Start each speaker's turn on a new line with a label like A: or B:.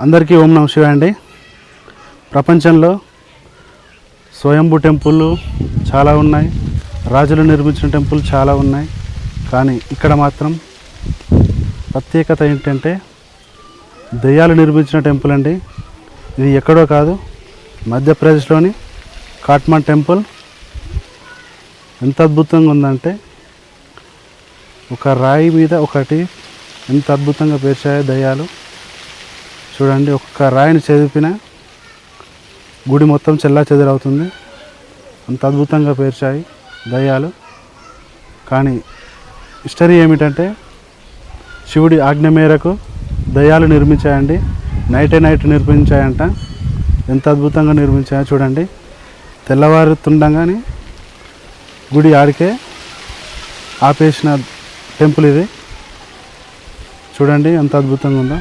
A: అందరికీ ఓం నమః శివాయ అండి. ప్రపంచంలో స్వయంభూ టెంపుల్ చాలా ఉన్నాయి, రాజులు నిర్మించిన టెంపుల్ చాలా ఉన్నాయి. కానీ ఇక్కడ మాత్రం ప్రత్యేకత ఏంటంటే దెయ్యాలు నిర్మించిన టెంపుల్ అండి. ఇది ఎక్కడో కాదు, మధ్యప్రదేశ్లోని కాట్మాండ్ టెంపుల్. ఎంత అద్భుతంగా ఉందంటే ఒక రాయి మీద ఒకటి ఎంత అద్భుతంగా పేర్చాయో దయ్యాలు. చూడండి, ఒక్క రాయిని చెదిపిన గుడి మొత్తం చెల్లాచెదరవుతుంది. అంత అద్భుతంగా పేర్చాయి దయ్యాలు. కానీ హిస్టరీ ఏమిటంటే శివుడి ఆజ్ఞ మేరకు దయ్యాలు నిర్మించాయండి. నైట్ నిర్మించాయంట. ఎంత అద్భుతంగా నిర్మించాయో చూడండి. తెల్లవారుతుండగానే గుడి ఆడికే ఆపేసిన టెంపుల్ ఇది. చూడండి ఎంత అద్భుతంగా ఉందో.